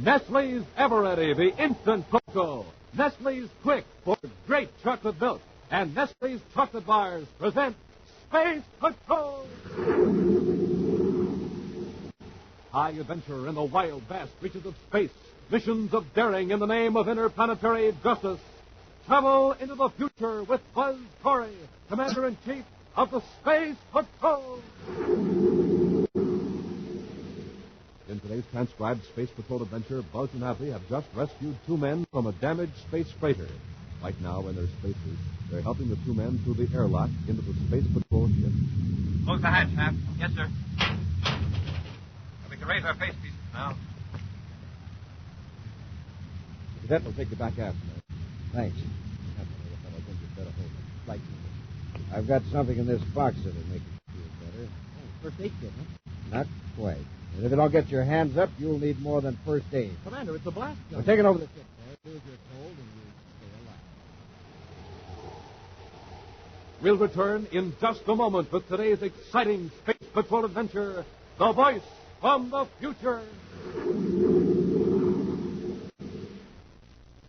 Nestle's Eveready, the instant cocoa. Nestle's Quick for great chocolate milk. And Nestle's chocolate bars present Space Patrol. High adventure in the wild, vast reaches of space. Missions of daring in the name of interplanetary justice. Travel into the future with Buzz Corey, Commander-in-Chief of the Space Patrol. In today's transcribed Space Patrol adventure, Buzz and Happy have just rescued two men from a damaged space freighter. Right now, in their spacesuits, they're helping the two men through the airlock into the Space Patrol ship. Close the hatch, Hap. Yes, sir. We can raise our face pieces now. The cadet will take you back aft, man. Thanks. Better hold it. I've got something in this box that'll make you feel better. Oh, first aid kit, huh? Not quite. And if you don't get your hands up, you'll need more than first aid. Commander, it's a blast gun. We're taking over the ship, boy. Do as you're told, and you'll stay alive. We'll return in just a moment with today's exciting Space Patrol adventure, The Voice from the Future.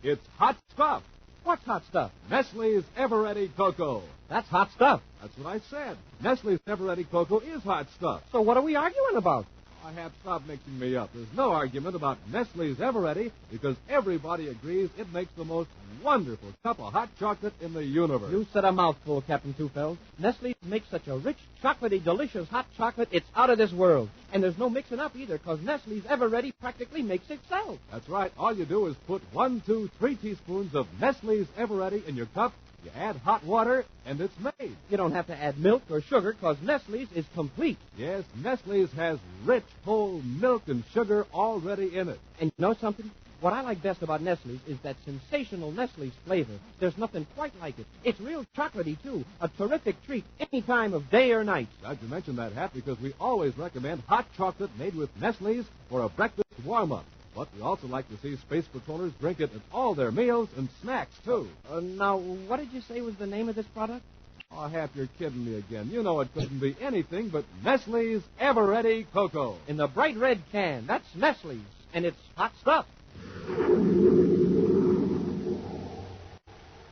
It's hot stuff. What's hot stuff? Nestle's Eveready Cocoa. That's hot stuff. That's what I said. Nestle's Eveready Cocoa is hot stuff. So what are we arguing about? I have stopped mixing me up. There's no argument about Nestle's Eveready because everybody agrees it makes the most wonderful cup of hot chocolate in the universe. You said a mouthful, Captain Twofells. Nestle makes such a rich, chocolatey, delicious hot chocolate, it's out of this world. And there's no mixing up either, because Nestle's Eveready practically makes itself. That's right. All you do is put 1, 2, 3 teaspoons of Nestle's Eveready in your cup. You add hot water, and it's made. You don't have to add milk or sugar, because Nestle's is complete. Yes, Nestle's has rich, whole milk and sugar already in it. And you know something? What I like best about Nestle's is that sensational Nestle's flavor. There's nothing quite like it. It's real chocolatey, too. A terrific treat any time of day or night. Glad you mentioned that, Hap, because we always recommend hot chocolate made with Nestle's for a breakfast warm-up. But we also like to see Space Patrollers drink it at all their meals and snacks, too. Now, what did you say was the name of this product? Oh, Hap, you're kidding me again. You know it couldn't be anything but Nestle's Eveready Cocoa. In the bright red can. That's Nestle's. And it's hot stuff.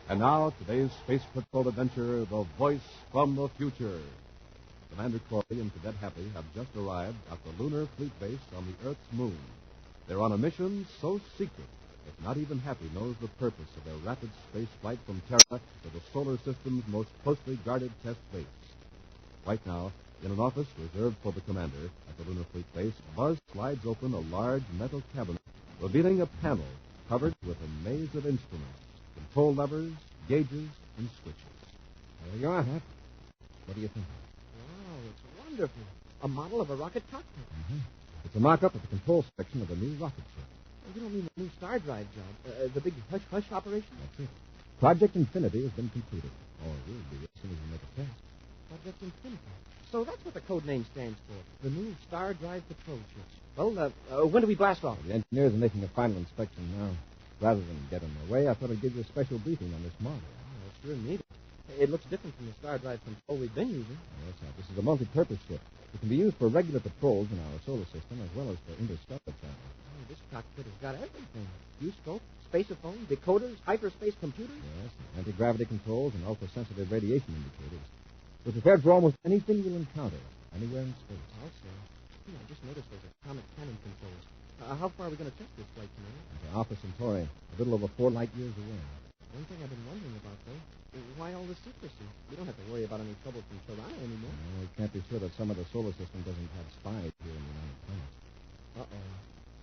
And now, today's Space Patrol adventure, The Voice from the Future. Commander Corey and Cadet Happy have just arrived at the Lunar Fleet Base on the Earth's moon. They're on a mission so secret that not even Happy knows the purpose of their rapid space flight from Terra to the solar system's most closely guarded test base. Right now, in an office reserved for the commander at the Lunar Fleet Base, Buzz slides open a large metal cabinet, revealing a panel covered with a maze of instruments, control levers, gauges, and switches. There you are, Hap. What do you think? Wow, it's wonderful. A model of a rocket cockpit. Mm-hmm. It's a mock-up of the control section of the new rocket ship. Oh, you don't mean the new star drive job? The big hush-hush operation? That's it. Project Infinity has been completed. Or will be as soon as we make a test. Project Infinity. So that's what the code name stands for. The new star drive patrol ships. Well, when do we blast off? The engineers are making a final inspection now. Rather than get in their way, I thought I'd give you a special briefing on this model. Oh, that's sure needed. It looks different from the star drive control we've been using. Yes, sir. This is a multi-purpose ship. It can be used for regular patrols in our solar system as well as for interstellar travel. Oh, this cockpit has got everything. Viewscope, spaceophone, decoders, hyperspace computers. Yes, anti-gravity controls and ultra-sensitive radiation indicators. We're prepared for almost anything you'll encounter anywhere in space. Also, I just noticed there's atomic cannon controls. How far are we going to test this flight, Commander? To Alpha Centauri, a little over 4 light years away. One thing I've been wondering about, though, why all this secrecy? We don't have to worry about any trouble from Tirana anymore. No, we can't be sure that some of the solar system doesn't have spies here in the United Planets. Uh-oh.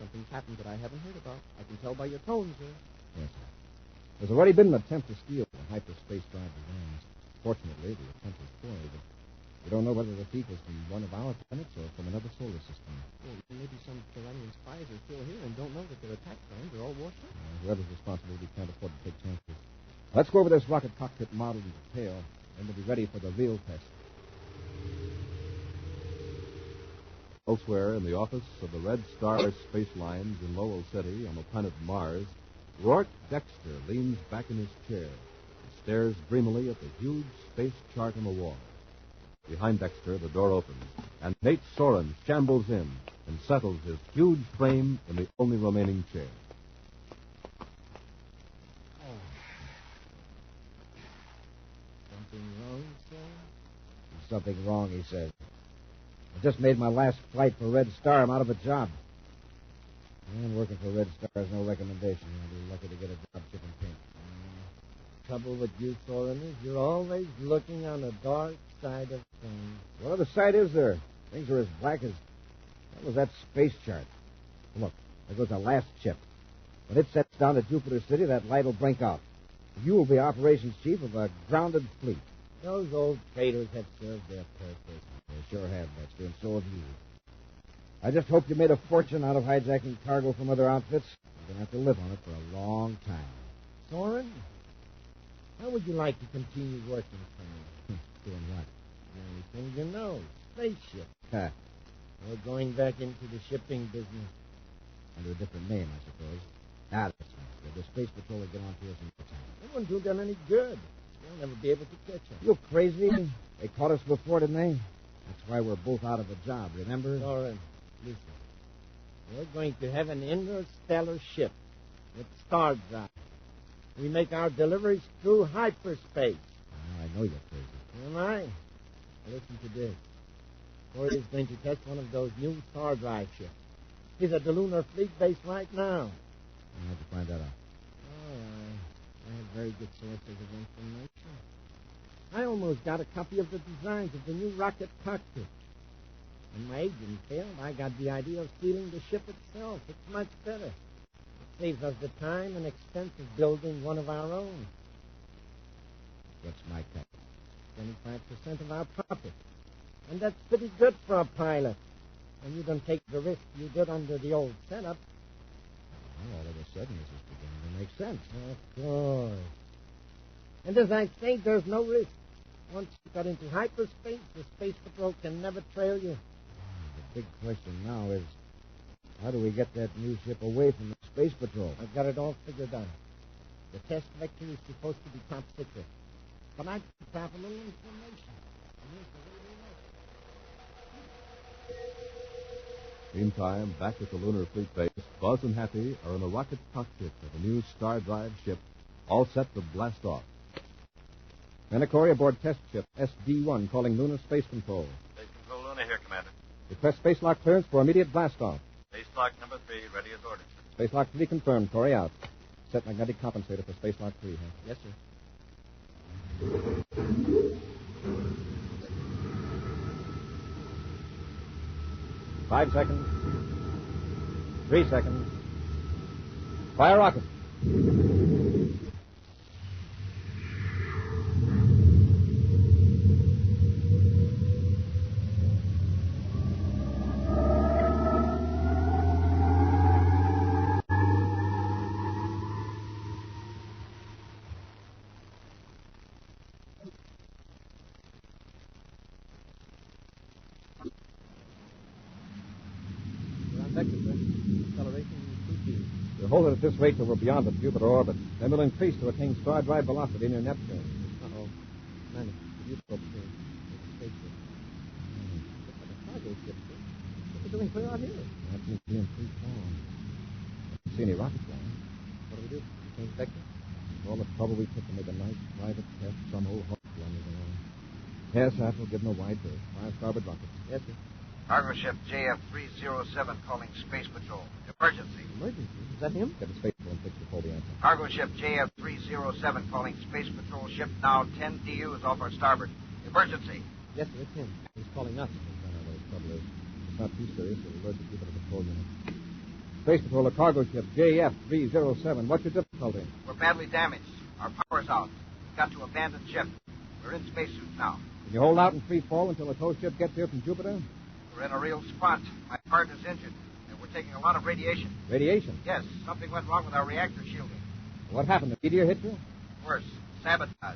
Something's happened that I haven't heard about. I can tell by your tone, sir. Yes, sir. There's already been an attempt to steal the hyperspace drive designs. Fortunately, the attempt was foiled, but we don't know whether the thief is from one of our planets or from another solar system. Well, maybe some Tiranian spies are still here and don't know that their attack plans are all washed up. Whoever's responsible, we can't afford to take chances. Let's go over this rocket cockpit model in detail, and we'll be ready for the real test. Elsewhere in the office of the Red Star Space Lines in Lowell City on the planet Mars, Rourke Dexter leans back in his chair and stares dreamily at the huge space chart on the wall. Behind Dexter, the door opens, and Nate Soren shambles in, and settles his huge frame in the only remaining chair. Something wrong, sir? There's something wrong, he says. I just made my last flight for Red Star. I'm out of a job. Man, working for Red Star is no recommendation. I'll be lucky to get a job shipping paint. Trouble with you, Soren, is you're always looking on the dark side of things. What other side is there? Things are as black as... What was that space chart? Look, there goes our last ship. When it sets down at Jupiter City, that light will blink out. You will be operations chief of a grounded fleet. Those old traitors have served their purpose. They sure have, Dexter, and so have you. I just hope you made a fortune out of hijacking cargo from other outfits. You're going to have to live on it for a long time. Soren, how would you like to continue working for me? Doing what? Anything you know. Spaceship. Huh. We're going back into the shipping business. Under a different name, I suppose. Ah, that's right. The Space Patrol will get on to us in no time. That wouldn't do them any good. We'll never be able to catch them. You crazy? They caught us before, didn't they? That's why we're both out of a job, remember? Soren, listen. We're going to have an interstellar ship with star drive. We make our deliveries through hyperspace. Oh, I know you're crazy. Am I? Listen to this. Ford is going to test one of those new star drive ships. He's at the Lunar Fleet Base right now. How'd you find that out? Oh, I have very good sources of information. I almost got a copy of the designs of the new rocket cockpit. When my agent failed, I got the idea of stealing the ship itself. It's much better. It saves us the time and expense of building one of our own. What's my cut? 25% of our profit. And that's pretty good for a pilot. And you don't take the risk you did under the old setup. Well, all of a sudden, this is beginning to make sense. Of course. And as I say, there's no risk. Once you got into hyperspace, the Space Patrol can never trail you. The big question now is, how do we get that new ship away from the Space Patrol? I've got it all figured out. The test vector is supposed to be top secret. But I picked up a little information. And here's the way we know. Meantime, back at the Lunar Fleet Base, Buzz and Happy are in the rocket cockpit of a new star drive ship, all set to blast off. Menacori aboard test ship SD-1 calling Lunar Space Control. Space Control Luna here, Commander. Request space lock clearance for immediate blast off. Space lock number 3, ready as ordered. Space lock 3 confirmed. Corey out. Set magnetic compensator for space lock 3. Huh? Yes, sir. 5 seconds. 3 seconds. Fire rocket. We'll hold it at this rate till we're beyond the Jupiter orbit. Then we'll increase to attain star drive velocity near Neptune. Uh-oh. Manny, the U-boat here. It's a spaceship. Looks like a cargo ship, sir. What's it doing clear out here? That means being free fall. I don't see any rocket flying. What do we do? We change vector? All the trouble we took to make a nice private test, some old hawk running along. Yes, that will give them a wide berth. 5 starboard rockets. Yes, sir. Cargo ship JF-307 calling Space Patrol. Emergency. Emergency? Is that him? Get the space patrol and fix before we answer. Cargo ship JF-307 calling Space Patrol ship now 10 DUs off our starboard. Emergency. Yes, sir, it's him. He's calling us. I know what his trouble is. It's not too serious. It'll alert the Jupiter Patrol unit. Space Patrol, a cargo ship, JF-307. What's your difficulty? We're badly damaged. Our power's out. We've got to abandon ship. We're in spacesuits now. Can you hold out in free fall until the tow ship gets here from Jupiter? We're in a real spot. My partner's injured, and we're taking a lot of radiation. Radiation? Yes, something went wrong with our reactor shielding. What happened? A meteor hit you? Worse, sabotage.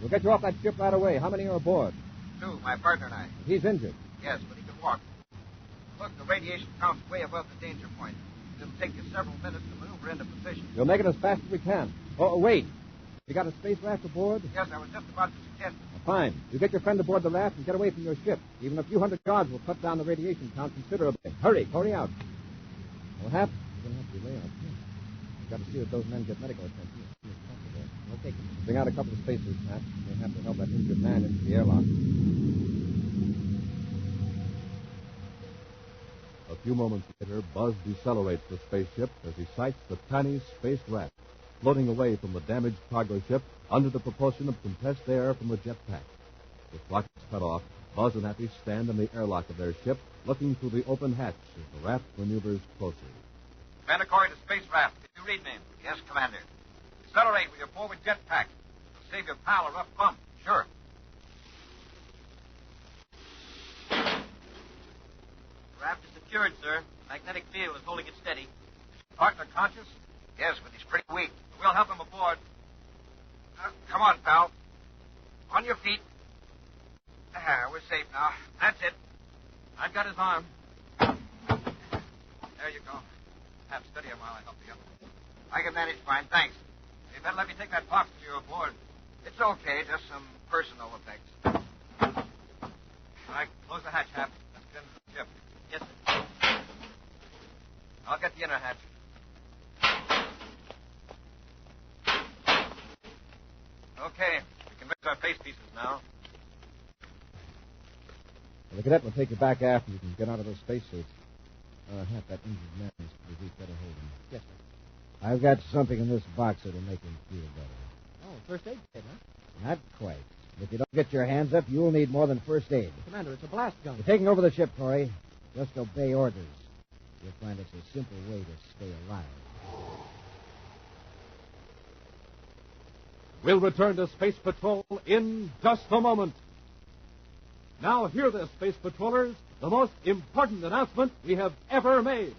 We'll get you off that ship right away. How many are aboard? 2, my partner and I. He's injured. Yes, but he can walk. Look, the radiation count's way above the danger point. It'll take you several minutes to maneuver into position. We'll make it as fast as we can. Oh, wait. You got a space raft aboard? Yes, I was just about to suggest it. Fine. You get your friend aboard the raft and get away from your ship. Even a few hundred yards will cut down the radiation count considerably. Hurry, Corey, out. Well, Hap, you're going to have to lay out. You've got to see that those men get medical attention as soon as possible. Okay. Bring out a couple of spacesuits, Hap. You'll have to help that injured man into the airlock. A few moments later, Buzz decelerates the spaceship as he sights the tiny space raft floating away from the damaged cargo ship under the propulsion of compressed air from the jetpack. With rockets cut off, Buzz and Happy stand in the airlock of their ship, looking through the open hatch as the raft maneuvers closer. Commander Corey to space raft. Did you read me? Yes, Commander. Accelerate with your forward jetpack. It'll save your pal a rough bump. Sure. Raft is secured, sir. Magnetic field is holding it steady. Partner conscious? Yes, but he's pretty weak. We'll help him aboard. Come on, pal. On your feet. We're safe now. That's it. I've got his arm. There you go. Have steady him while I help the other. I can manage fine, thanks. You better let me take that box to you aboard. It's okay, just some personal effects. All right, close the hatch, Hap. Let's get into the ship. Yes, sir. I'll get the inner hatch. Okay, we can raise our face pieces now. Well, the cadet will take you back after you can get out of those spacesuits. Hap, that injured man is pretty weak. Better hold him. Yes, sir. I've got something in this box that'll make him feel better. Oh, first aid kit, huh? Not quite. If you don't get your hands up, you'll need more than first aid. Commander, it's a blast gun. You're taking over the ship, Corey. Just obey orders. You'll find it's a simple way to stay alive. We'll return to Space Patrol in just a moment. Now hear this, Space Patrollers, the most important announcement we have ever made.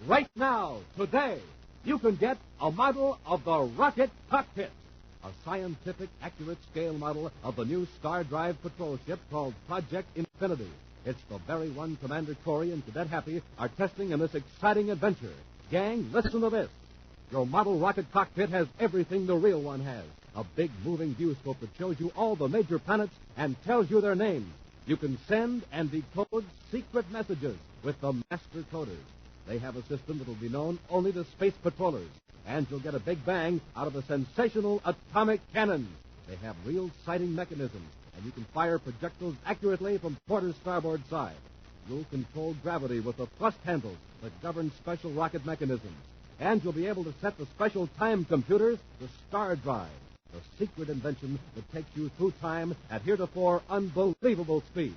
Right now, today, you can get a model of the rocket cockpit, a scientific, accurate scale model of the new star drive patrol ship called Project Infinity. It's the very one Commander Corey and Cadet Happy are testing in this exciting adventure. Gang, listen to this. Your model rocket cockpit has everything the real one has. A big moving viewscope that shows you all the major planets and tells you their names. You can send and decode secret messages with the master coders. They have a system that will be known only to space patrollers. And you'll get a big bang out of the sensational atomic cannons. They have real sighting mechanisms, and you can fire projectiles accurately from port or starboard side. You'll control gravity with the thrust handles that govern special rocket mechanisms. And you'll be able to set the special time computers to star drive, the secret invention that takes you through time at heretofore unbelievable speeds.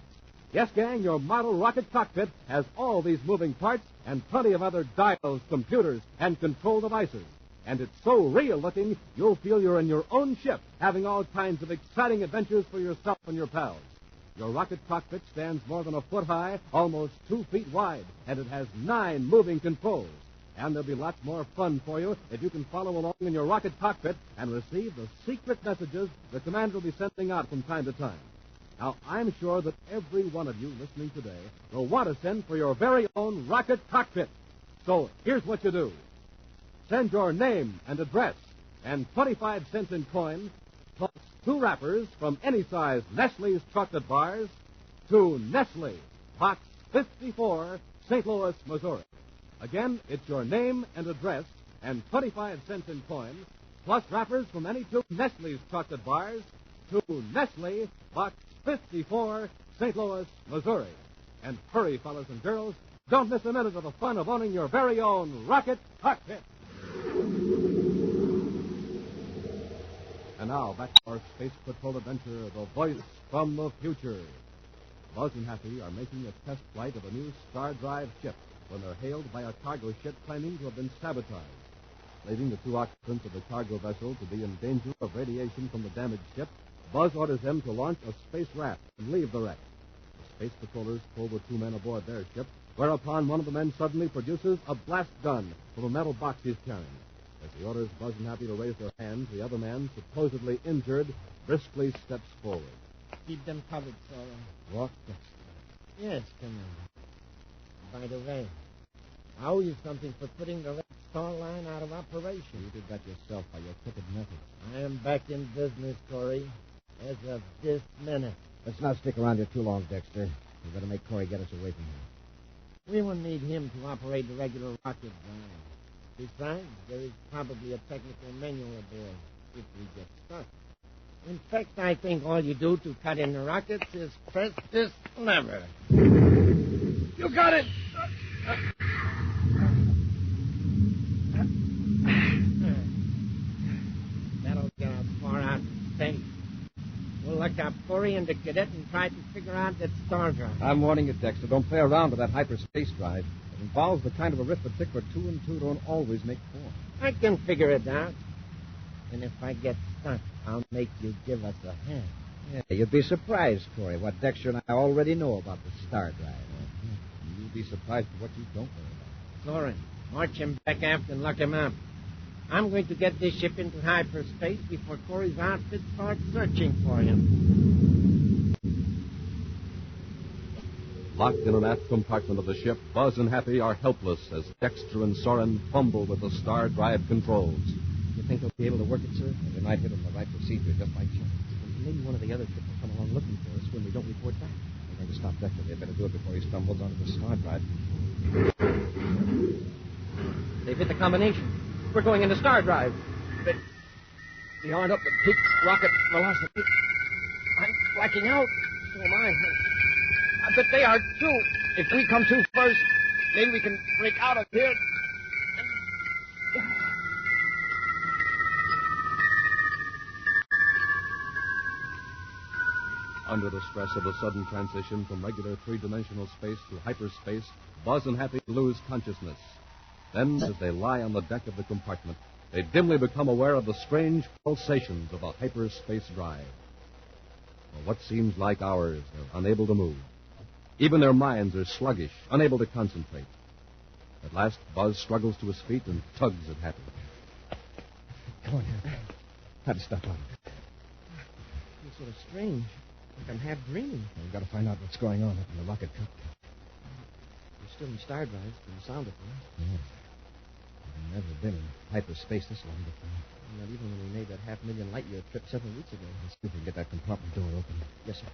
Yes, gang, your model rocket cockpit has all these moving parts and plenty of other dials, computers, and control devices. And it's so real-looking, you'll feel you're in your own ship, having all kinds of exciting adventures for yourself and your pals. Your rocket cockpit stands more than a foot high, almost 2 feet wide, and it has 9 moving controls. And there'll be lots more fun for you if you can follow along in your rocket cockpit and receive the secret messages the commander will be sending out from time to time. Now, I'm sure that every one of you listening today will want to send for your very own rocket cockpit. So here's what you do. Send your name and address and 25 cents in coin, plus 2 wrappers from any size Nestle's chocolate bars to Nestle, Box 54, St. Louis, Missouri. Again, it's your name and address and 25 cents in coin, plus wrappers from any 2 Nestle's chocolate bars to Nestle, Box 54, St. Louis, Missouri. And hurry, fellas and girls. Don't miss a minute of the fun of owning your very own rocket cockpit. And now, back to our Space Patrol adventure, The Voice from the Future. Buzz and Happy are making a test flight of a new star drive ship when they're hailed by a cargo ship claiming to have been sabotaged. Leaving the 2 occupants of the cargo vessel to be in danger of radiation from the damaged ship, Buzz orders them to launch a space raft and leave the wreck. The space patrollers pull the 2 men aboard their ship, whereupon one of the men suddenly produces a blast gun from a metal box he's carrying. As he orders Buzz and Happy to raise their hands, the other man, supposedly injured, briskly steps forward. Keep them covered, Sora. Walk. Yes, Commander. By the way, I owe you something for putting the Red Star line out of operation. You did that yourself by your crooked method. I am back in business, Corey, as of this minute. Let's not stick around here too long, Dexter. We better make Corey get us away from here. We will need him to operate the regular rocket drive. Besides, there is probably a technical manual aboard if we get stuck. In fact, I think all you do to cut in the rockets is press this lever. You got it! That'll get us far out in space. We'll look up Corey and the cadet and try to figure out that star drive. I'm warning you, Dexter. Don't play around with that hyperspace drive. It involves the kind of arithmetic where 2 and 2 don't always make 4. I can figure it out. And if I get stuck, I'll make you give us a hand. Yeah, you'd be surprised, Corey, what Dexter and I already know about the star drive. You'd be surprised at what you don't know about. Soren, march him back aft and lock him up. I'm going to get this ship into hyperspace before Corey's outfit starts searching for him. Locked in an aft compartment of the ship, Buzz and Happy are helpless as Dexter and Soren fumble with the star drive controls. You think they'll be able to work it, sir? They might hit on the right procedure just by chance. Maybe one of the other ships will come along looking for us when we don't report back. They're going to stop Dexter. They better do it before he stumbles onto the star drive. They've hit the combination. We're going into star drive. They aren't up at peak rocket velocity. I'm blacking out. So am I. I bet they are, too. If we come to first, maybe we can break out of here. Under the stress of the sudden transition from regular three-dimensional space to hyperspace, Buzz and Happy lose consciousness. Then, as they lie on the deck of the compartment, they dimly become aware of the strange pulsations of a hyperspace drive. For what seems like hours, they're unable to move. Even their minds are sluggish, unable to concentrate. At last, Buzz struggles to his feet and tugs at Happy. Come on, Happy. Try to step on it. It's sort of strange. Like I'm half dreaming. We've got to find out what's going on up in the rocket cockpit. We're still in star drive from the sound of things. Yeah. We've never been in hyperspace this long before. Not even when we made that 500,000 light-year trip 7 weeks ago. Let's see if we can get that compartment door open. Yes, sir.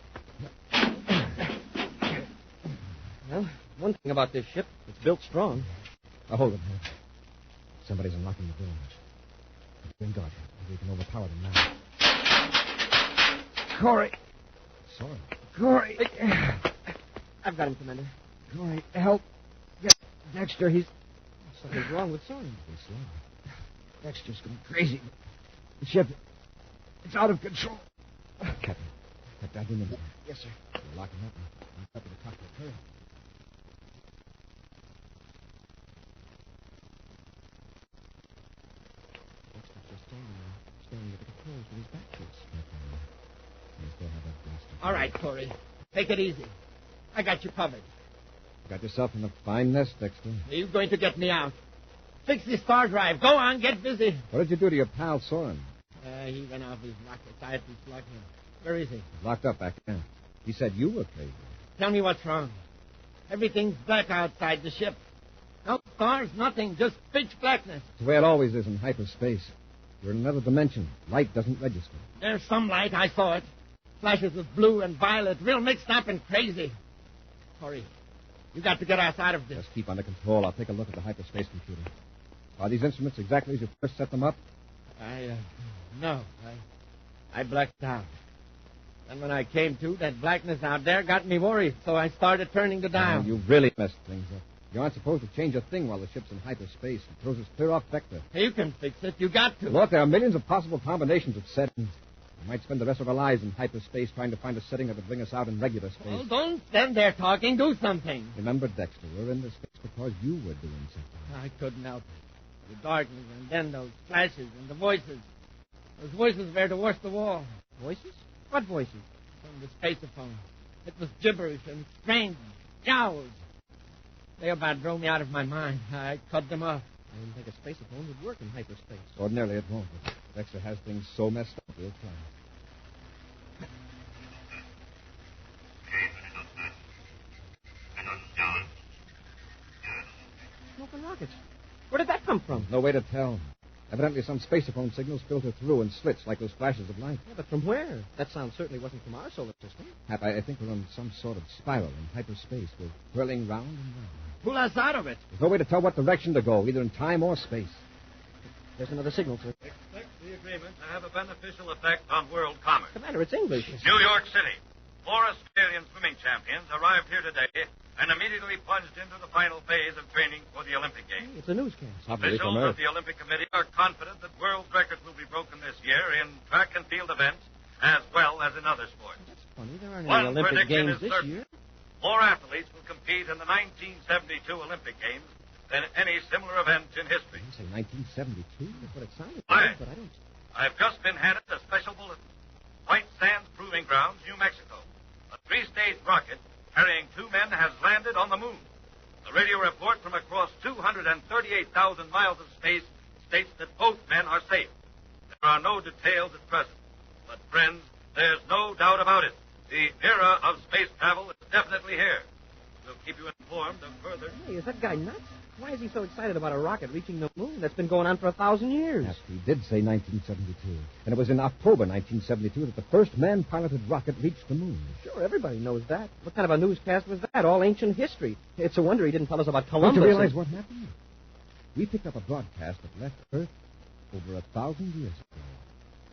Well, one thing about this ship, it's built strong. Now, hold it, Hank. Somebody's unlocking the doors. It's been guarded. We can overpower them now. Corey! Soren. Corey! I've got him, Commander. Corey, help. Get Dexter, he's... Something's wrong with Soren. Be slow. Dexter's going crazy. The ship, it's out of control. Captain, grab him in there. Yes, sir. We'll lock him up and up to the cockpit. Hurry. Dexter's just standing there, staring at the controls with his back to us. We still have that blaster. All right, Corey. Take it easy. I got you covered. Got yourself in a fine nest, Dexter. Are you going to get me out? Fix the star drive. Go on, get busy. What did you do to your pal, Soren? He ran off his rockets. I had to slug him. Where is he? He's locked up back there. He said you were crazy. Tell me what's wrong. Everything's black outside the ship. No stars, nothing, just pitch blackness. It's the way it always is in hyperspace. You're in another dimension. Light doesn't register. There's some light. I saw it. Flashes of blue and violet, real mixed up and crazy. Corey, you got to get us out of this. Just keep under control. I'll take a look at the hyperspace computer. Are these instruments exactly as you first set them up? No. I blacked out. And when I came to, that blackness out there got me worried, so I started turning the dial. You really messed things up. You aren't supposed to change a thing while the ship's in hyperspace. It throws us clear off vector. You can fix it. You got to. Look, there are millions of possible combinations of settings. We might spend the rest of our lives in hyperspace trying to find a setting that would bring us out in regular space. Well, don't stand there talking. Do something. Remember, Dexter, we're in this space because you were doing something. I couldn't help it. The darkness and then those flashes and the voices. Those voices were the worst of all. Voices? What voices? From the spaceophone. It was gibberish and strange yowls. They about drove me out of my mind. I cut them off. I didn't think a spaceophone would work in hyperspace. Ordinarily it won't, but Dexter has things so messed up, we'll try. Broken rockets. Where did that come from? No way to tell. Evidently, some spaceophone signals filter through in slits like those flashes of light. Yeah, but from where? That sound certainly wasn't from our solar system. Hap, I think we're on some sort of spiral in hyperspace. We're whirling round and round. Pull us out of it. There's no way to tell what direction to go, either in time or space. There's another signal, sir. Expect the agreement to have a beneficial effect on world commerce. Commander, it's English. New York City. 4 Australian swimming champions arrived here today and immediately plunged into the final phase of training for the Olympic Games. Hey, it's a newscast. Officials of the Olympic Committee are confident that world records will be broken this year in track and field events as well as in other sports. That's funny. There aren't One any Olympic prediction Games is this certain. year. More athletes will compete in the 1972 Olympic Games than any similar event in history. You say 1972? That's what it sounded Aye. like, but I don't... I've just been handed a special bulletin. White Sands Proving Grounds, New Mexico. A 3-stage rocket carrying 2 men has landed on the moon. The radio report from across 238,000 miles of space states that both men are safe. There are no details at present. But, friends, there's no doubt about it. The era of space travel is definitely here. We'll keep you informed of further... Hey, is that guy nuts? Why is he so excited about a rocket reaching the moon that's been going on for 1,000 years? Yes, he did say 1972. And it was in October 1972 that the first man-piloted rocket reached the moon. Sure, everybody knows that. What kind of a newscast was that? All ancient history. It's a wonder he didn't tell us about Columbus. Don't you realize what happened? We picked up a broadcast that left Earth over 1,000 years ago.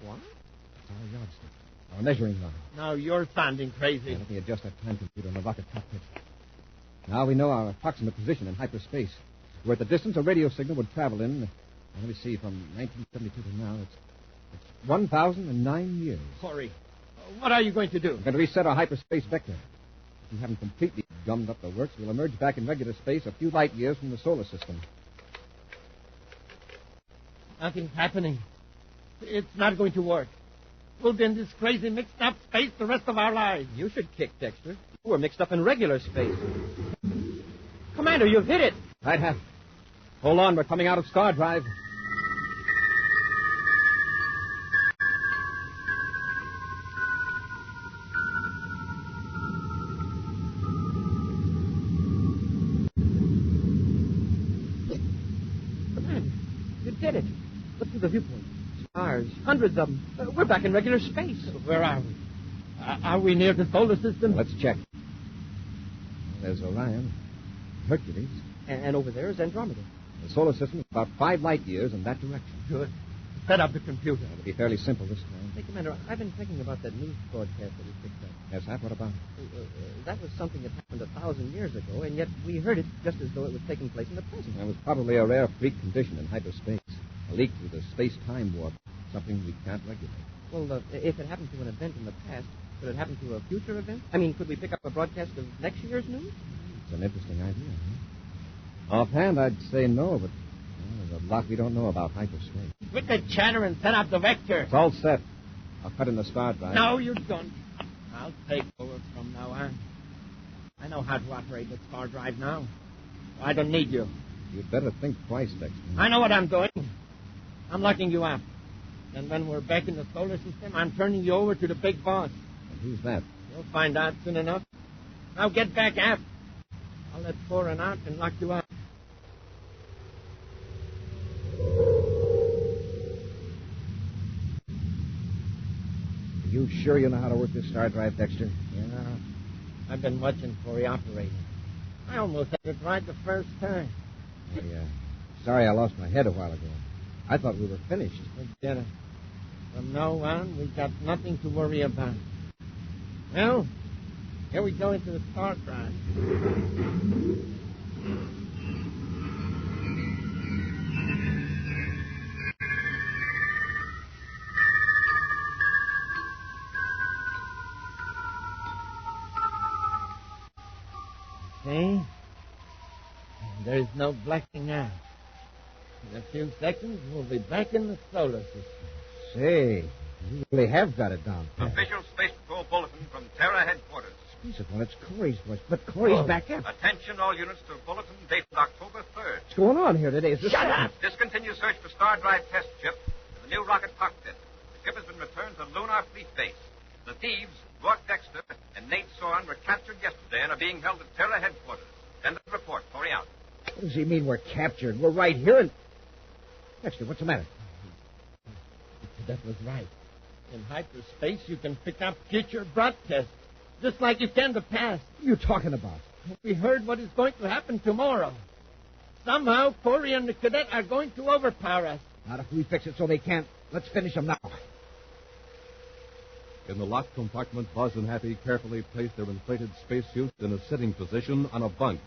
What? It's our yardstick, our measuring line. Now you're sounding crazy. Let me adjust that time computer in the rocket cockpit. Now we know our approximate position in hyperspace. We're at the distance a radio signal would travel in. Let me see, from 1972 to now, it's 1,009 years. Corey, what are you going to do? We're going to reset our hyperspace vector. If we haven't completely gummed up the works, we'll emerge back in regular space a few light years from the solar system. Nothing's happening. It's not going to work. We'll be in this crazy mixed-up space the rest of our lives. You should kick, Dexter. We're mixed up in regular space. Commander, you've hit it. Right, Hap. Hold on, we're coming out of star drive. Commander, you did it. Look through the viewport. Stars, hundreds of them. We're back in regular space. Where are we? Are we near the solar system? Let's check. There's Orion, Hercules. And over there is Andromeda. The solar system is about 5 light years in that direction. Good. Set up the computer. It'll be fairly simple this time. Hey, Commander, I've been thinking about that news broadcast that we picked up. Yes, Hap, what about it? That was something that happened 1,000 years ago, and yet we heard it just as though it was taking place in the present. It was probably a rare freak condition in hyperspace. A leak through the space-time warp. Something we can't regulate. Well, if it happened to an event in the past, could it happen to a future event? I mean, could we pick up a broadcast of next year's news? It's an interesting idea, huh? Offhand, I'd say no, but there's a lot we don't know about hyperspace. Quit the chatter and set up the vector. It's all set. I'll cut in the star drive. No, you don't. I'll take over from now on. I know how to operate the star drive now. I don't need you. You'd better think twice, Dexter. I know what I'm doing. I'm locking you up. And when we're back in the solar system, I'm turning you over to the big boss. And who's that? You'll find out soon enough. Now get back up. I'll let Foreign out and lock you up. Are you sure you know how to work this star drive, Dexter? Yeah. I've been watching Corey operating. I almost had it right the first time. Sorry I lost my head a while ago. I thought we were finished. Forget it. From now on, we've got nothing to worry about. Well, here we go into the star drive. Okay. There's no blacking out. In a few seconds, we'll be back in the solar system. Say, you really have got it down. Official Space Patrol bulletin from Terra headquarters. Well, it's Corey's voice, but Corey's back up. Attention all units to bulletin dated October 3rd. What's going on here today? Is this... Shut up! Discontinue search for star drive test ship and the new rocket cockpit. The ship has been returned to Lunar Fleet Base. The thieves, Rourke Dexter and Nate Soren, were captured yesterday and are being held at Terra headquarters. End of report. Corey out. What does he mean we're captured? We're right here and... Dexter, what's the matter? The cadet was right. In hyperspace, you can pick up future broadcasts, just like you can the past. What are you talking about? We heard what is going to happen tomorrow. Somehow, Corey and the cadet are going to overpower us. Not if we fix it so they can't. Let's finish them now. In the locked compartment, Buzz and Happy carefully placed their inflated spacesuits in a sitting position on a bunk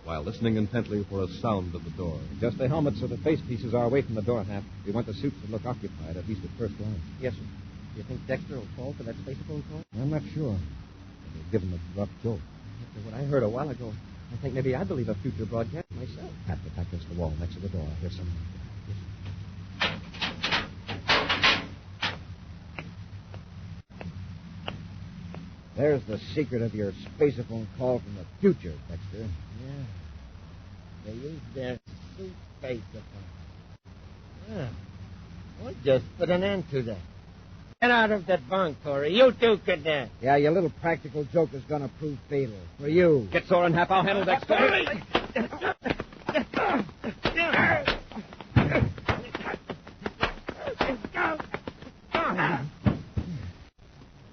while listening intently for a sound at the door. Just the helmets or the face pieces are away from the door, Hap. We want the suits to look occupied, at least at first glance. Yes, sir. Do you think Dexter will fall for that spacephone call? I'm not sure. We'll give him a rough joke. After what I heard a while ago, I think maybe I believe a future broadcast myself. Hap, get back against the wall next to the door. I hear someone. There's the secret of your spaceophone call from the future, Dexter. Yeah. They use their suit spacephone. Yeah. We'll just put an end to that. Get out of that bunk, Corey. You too, cadet. Yeah, your little practical joke is going to prove fatal. For you. Get sore and Hap. I'll handle Dexter.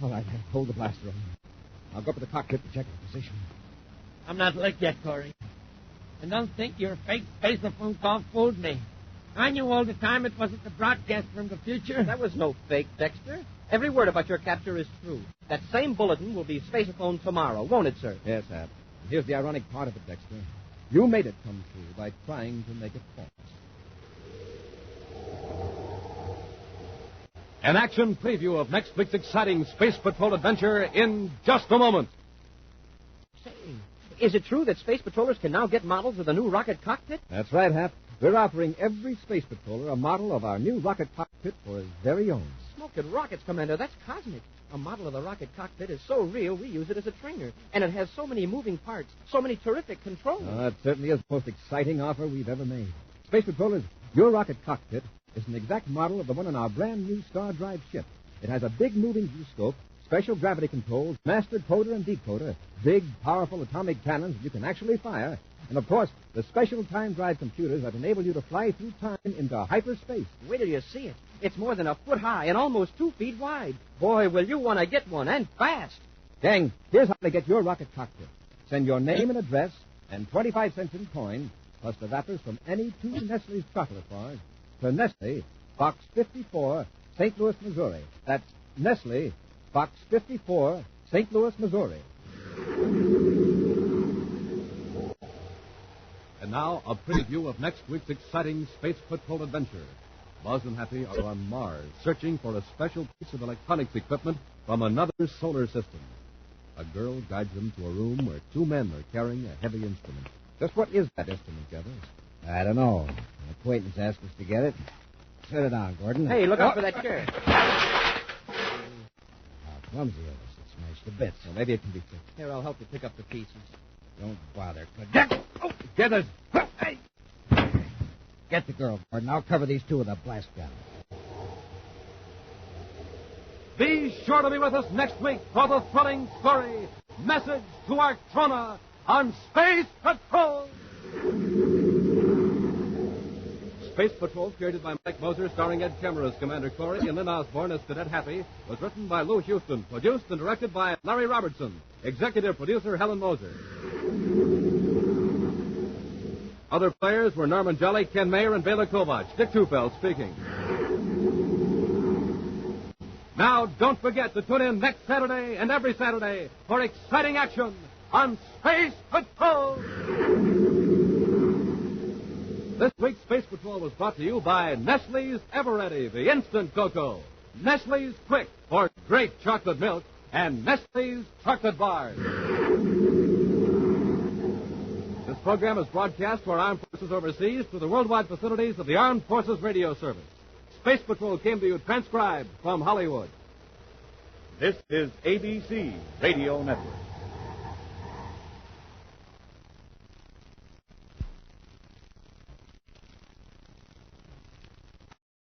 All right, hold the blaster on. I'll go up to the cockpit to check the position. I'm not licked yet, Corey. And don't think your fake spaceophone call fooled me. I knew all the time it wasn't the broadcast from the future. That was no fake, Dexter. Every word about your capture is true. That same bulletin will be spaceophone tomorrow, won't it, sir? Yes, Hap. Here's the ironic part of it, Dexter. You made it come true by trying to make it false. An action preview of next week's exciting Space Patrol adventure in just a moment. Say, is it true that space patrollers can now get models of the new rocket cockpit? That's right, Hap. We're offering every space patroller a model of our new rocket cockpit for his very own. Smoking rockets, Commander. That's cosmic. A model of the rocket cockpit is so real, we use it as a trainer. And it has so many moving parts, so many terrific controls. It certainly is the most exciting offer we've ever made. Space patrollers, your rocket cockpit is an exact model of the one on our brand new Star Drive ship. It has a big moving viewscope, special gravity controls, master coder and decoder, big, powerful atomic cannons you can actually fire, and, of course, the special time drive computers that enable you to fly through time into hyperspace. Wait till you see it. It's more than a foot high and almost 2 feet wide. Boy, will you want to get one, and fast. Gang, here's how to get your rocket cockpit. Send your name and address and 25 cents in coin, plus the wrappers from any 2 Nestle's chocolate bars, to Nestle, Box 54, St. Louis, Missouri. That's Nestle, Box 54, St. Louis, Missouri. And now, a preview of next week's exciting Space Patrol adventure. Buzz and Happy are on Mars, searching for a special piece of electronics equipment from another solar system. A girl guides them to a room where 2 men are carrying a heavy instrument. Just what is that instrument, Gathers? I don't know. An acquaintance asked us to get it. Set it down, Gordon. Hey, look out for that chair. How clumsy of us. It smashed to bits. Well, maybe it can be fixed. Here, I'll help you pick up the pieces. Don't bother. Get! Oh, get us! Hey! Get the girl, Gordon. I'll cover these 2 with a blast gun. Be sure to be with us next week for the thrilling story, Message to Arctrona on Space Patrol. Space Patrol, created by Mike Moser, starring Ed Kemmer as Commander Corey and Lynn Osborne as Cadet Happy, was written by Lou Houston, produced and directed by Larry Robertson, executive producer Helen Moser. Other players were Norman Jelly, Ken Mayer, and Bela Kovach. Dick Tufeld speaking. Now, don't forget to tune in next Saturday and every Saturday for exciting action on Space Patrol. This week's Space Patrol was brought to you by Nestle's Eveready, the instant cocoa, Nestle's Quick for great chocolate milk, and Nestle's chocolate bars. This program is broadcast to our armed forces overseas through the worldwide facilities of the Armed Forces Radio Service. Space Patrol came to you transcribed from Hollywood. This is ABC Radio Network.